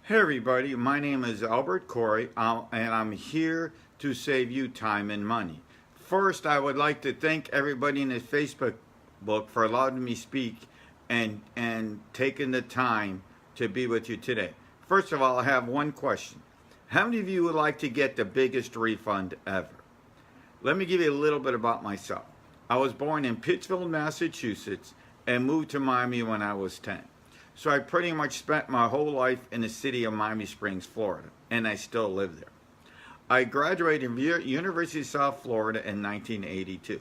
Hey everybody, my name is Albert Corey, and I'm here to save you time and money. First, I would like to thank everybody in the Facebook book for allowing me to speak and taking the time to be with you today. First of all, I have one question. How many of you would like to get the biggest refund ever? Let me give you a little bit about myself. I was born in Pittsfield, Massachusetts, and moved to Miami when I was 10. So I pretty much spent my whole life in the city of Miami Springs, Florida, and I still live there. I graduated from University of South Florida in 1982.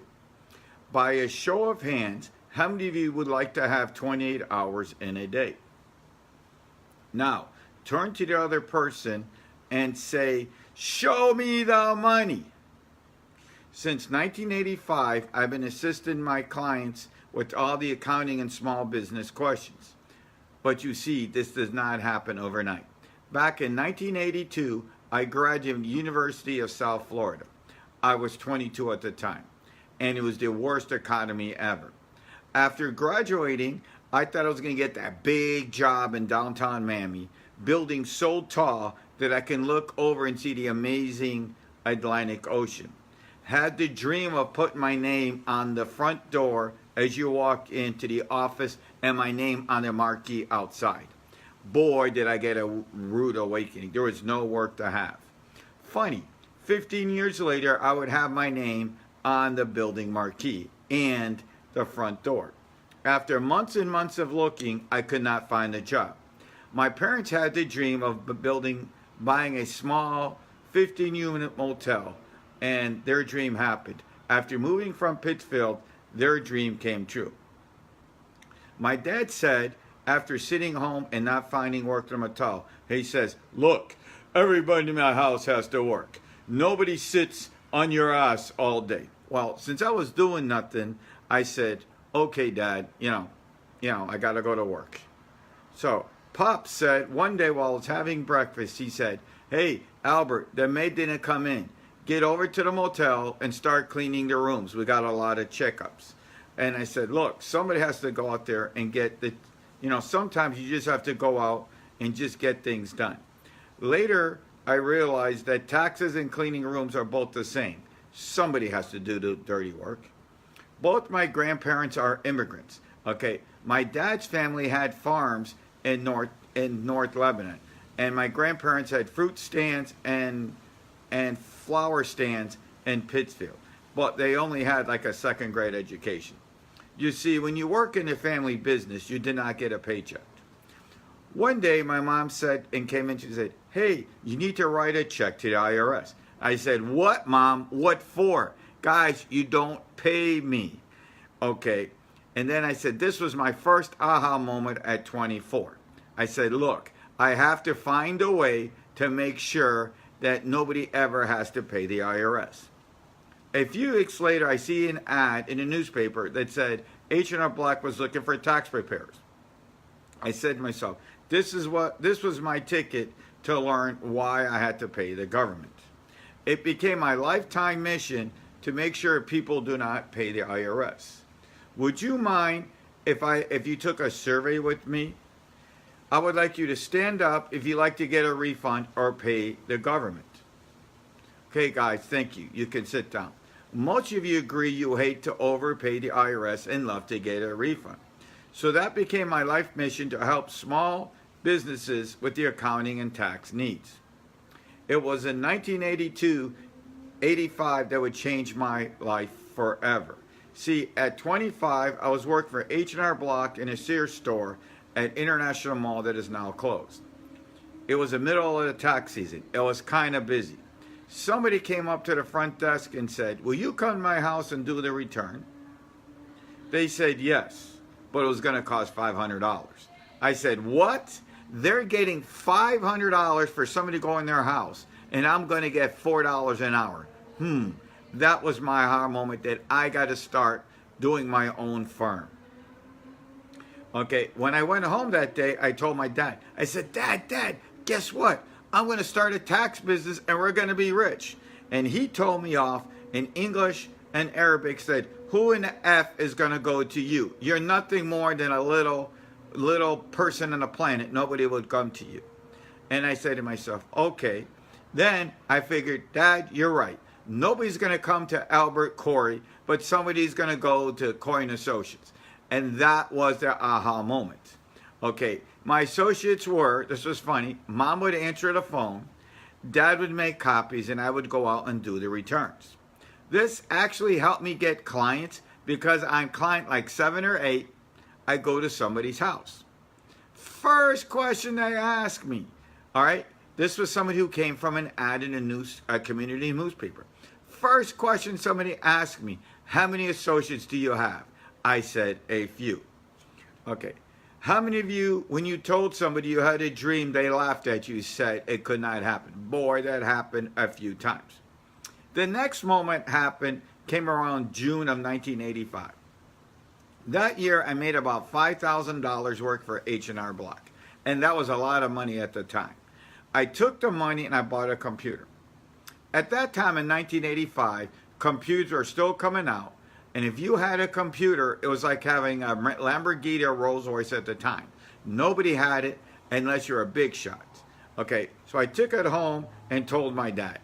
By a show of hands, how many of you would like to have 28 hours in a day? Now, turn to the other person and say, "Show me the money." Since 1985, I've been assisting my clients with all the accounting and small business questions. But you see, this does not happen overnight. Back in 1982, I graduated from the University of South Florida. I was 22 at the time, and it was the worst economy ever. After graduating, I thought I was going to get that big job in downtown Miami, building so tall that I can look over and see the amazing Atlantic Ocean. Had the dream of putting my name on the front door as you walk into the office and my name on the marquee outside. Boy, did I get a rude awakening. There was no work to have. Funny, 15 years later, I would have my name on the building marquee and the front door. After months and months of looking, I could not find a job. My parents had the dream of buying a small 15-unit motel, and their dream happened. After moving from Pittsfield, their dream came true. My dad said, after sitting home and not finding work in a motel, he says, "Look, everybody in my house has to work. Nobody sits on your ass all day." Well, since I was doing nothing, I said, "Okay, Dad, I got to go to work." So Pop said one day while I was having breakfast, he said, "Hey, Albert, the maid didn't come in. Get over to the motel and start cleaning the rooms. We got a lot of checkups." And I said, "Look, somebody has to go out there and get sometimes you just have to go out and just get things done." Later, I realized that taxes and cleaning rooms are both the same. Somebody has to do the dirty work. Both my grandparents are immigrants. Okay, my dad's family had farms in North Lebanon, and my grandparents had fruit stands and flower stands in Pittsfield, but they only had like a second grade education. You see, when you work in a family business, you did not get a paycheck. One day, my mom came in, she said, "Hey, you need to write a check to the IRS." I said, "What, Mom? What for?" "Guys, you don't pay me." Okay. And then I said, this was my first aha moment at 24. I said, "Look, I have to find a way to make sure that nobody ever has to pay the IRS." A few weeks later, I see an ad in a newspaper that said H&R Block was looking for tax preparers. I said to myself, this was my ticket to learn why I had to pay the government. It became my lifetime mission to make sure people do not pay the IRS. Would you mind if you took a survey with me? I would like you to stand up if you'd like to get a refund or pay the government. Okay, guys, thank you. You can sit down. Most of you agree you hate to overpay the IRS and love to get a refund. So that became my life mission to help small businesses with their accounting and tax needs. It was in 1982-85 that would change my life forever. See, at 25, I was working for H&R Block in a Sears store at International Mall that is now closed. It was the middle of the tax season. It was kind of busy. Somebody came up to the front desk and said, "Will you come to my house and do the return?" They said yes, but it was going to cost $500. I said, "What? They're getting $500 for somebody to go in their house, and I'm going to get $4 an hour. That was my aha moment that I got to start doing my own firm." Okay, when I went home that day, I told my dad, I said, Dad, guess what? I'm going to start a tax business and we're going to be rich. And he told me off in English and Arabic, said, "Who in the F is going to go to you? You're nothing more than a little person on the planet. Nobody would come to you." And I said to myself, okay. Then I figured, Dad, you're right. Nobody's going to come to Albert Corey, but somebody's going to go to Corey & Associates. And that was the aha moment. Okay, my associates were, this was funny, Mom would answer the phone, Dad would make copies, and I would go out and do the returns. This actually helped me get clients because on client like 7 or 8, I go to somebody's house. First question they ask me, all right, this was somebody who came from an ad in a community newspaper. First question somebody asked me, how many associates do you have? I said, a few. Okay. How many of you, when you told somebody you had a dream, they laughed at you, said it could not happen? Boy, that happened a few times. The next moment came around June of 1985. That year, I made about $5,000 work for H&R Block, and that was a lot of money at the time. I took the money and I bought a computer. At that time in 1985, computers were still coming out. And if you had a computer, it was like having a Lamborghini or Rolls Royce at the time. Nobody had it unless you're a big shot. Okay, so I took it home and told my dad.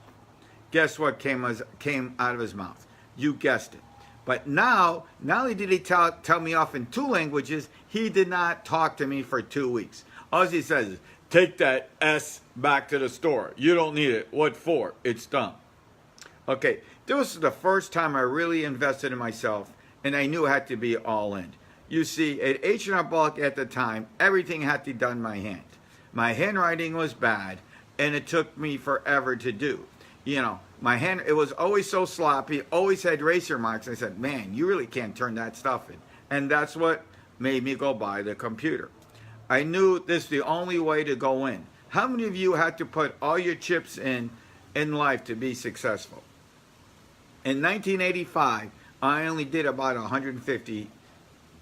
Guess what came out of his mouth? You guessed it. But now, not only did he tell me off in 2 languages, he did not talk to me for 2 weeks. All he says is, take that S back to the store. You don't need it. What for? It's dumb. Okay, this was the first time I really invested in myself, and I knew it had to be all in. You see, at H&R Block at the time, everything had to be done by hand. My handwriting was bad, and it took me forever to do. You know, it was always so sloppy, always had eraser marks. I said, man, you really can't turn that stuff in. And that's what made me go buy the computer. I knew this was the only way to go in. How many of you had to put all your chips in life to be successful? In 1985, I only did about 150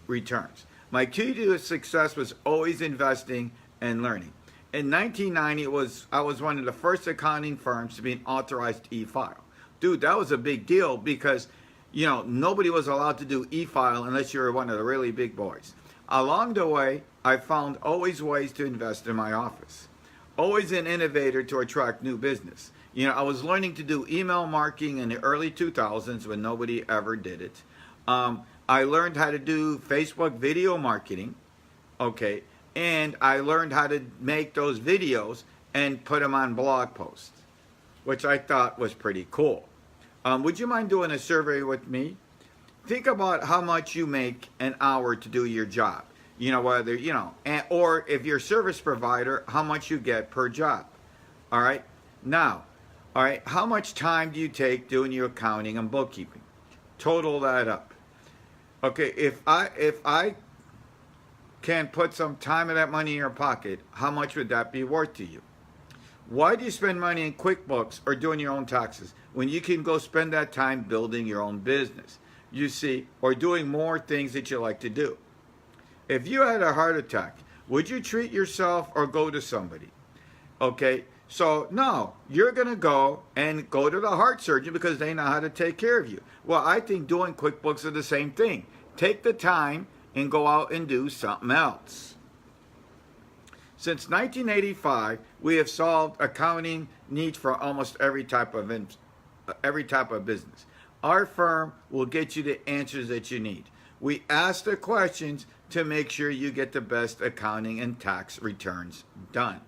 returns. My key to success was always investing and learning. In 1990, I was one of the first accounting firms to be an authorized e-file. Dude, that was a big deal because, you know, nobody was allowed to do e-file unless you were one of the really big boys. Along the way, I found always ways to invest in my office. Always an innovator to attract new business. You know, I was learning to do email marketing in the early 2000s when nobody ever did it. I learned how to do Facebook video marketing, okay, and I learned how to make those videos and put them on blog posts, which I thought was pretty cool. Would you mind doing a survey with me? Think about how much you make an hour to do your job. You know, whether, you know, or if you're a service provider, how much you get per job. All right? Now, all right, how much time do you take doing your accounting and bookkeeping? Total that up. Okay, if I can put some time of that money in your pocket, how much would that be worth to you? Why do you spend money in QuickBooks or doing your own taxes when you can go spend that time building your own business, you see, or doing more things that you like to do? If you had a heart attack, would you treat yourself or go to somebody? Okay, so no, you're going to go to the heart surgeon because they know how to take care of you. Well, I think doing QuickBooks is the same thing. Take the time and go out and do something else. Since 1985, we have solved accounting needs for almost every type of business. Our firm will get you the answers that you need. We ask the questions to make sure you get the best accounting and tax returns done.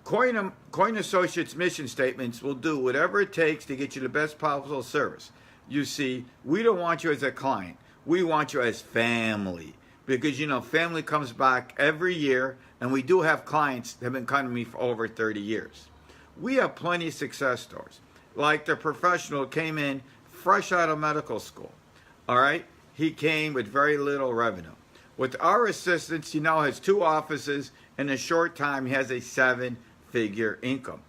Coin Associates mission statements will do whatever it takes to get you the best possible service. You see, we don't want you as a client. We want you as family. Because, you know, family comes back every year, and we do have clients that have been coming to me for over 30 years. We have plenty of success stories. Like the professional came in fresh out of medical school. All right? He came with very little revenue. With our assistance, he now has 2 offices. In a short time, he has a 7-figure income.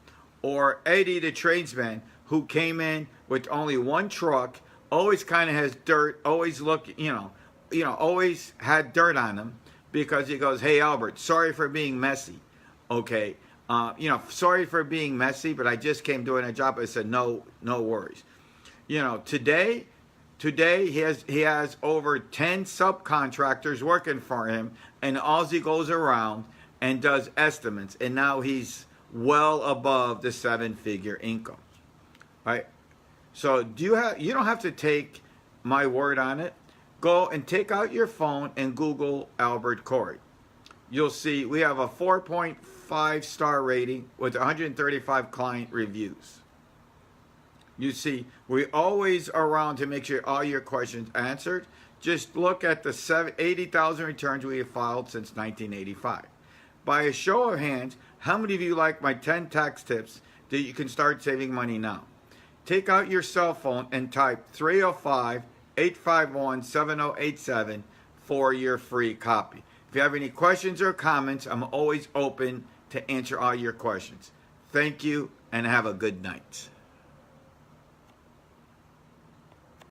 Or Eddie, the tradesman, who came in with only 1 truck, always kind of has dirt, always always had dirt on him because he goes, hey, Albert, sorry for being messy. Okay, sorry for being messy, but I just came doing a job. I said, no worries. You know, today he has over 10 subcontractors working for him, and all he goes around and does estimates, and now he's well above the 7-figure income. Right? So you don't have to take my word on it. Go and take out your phone and Google Albert Corey. You'll see we have a 4.5 star rating with 135 client reviews. You see, we're always around to make sure all your questions answered. Just look at the 80,000 returns we have filed since 1985. By a show of hands, how many of you like my 10 tax tips that you can start saving money now? Take out your cell phone and type 305-851-7087 for your free copy. If you have any questions or comments, I'm always open to answer all your questions. Thank you and have a good night.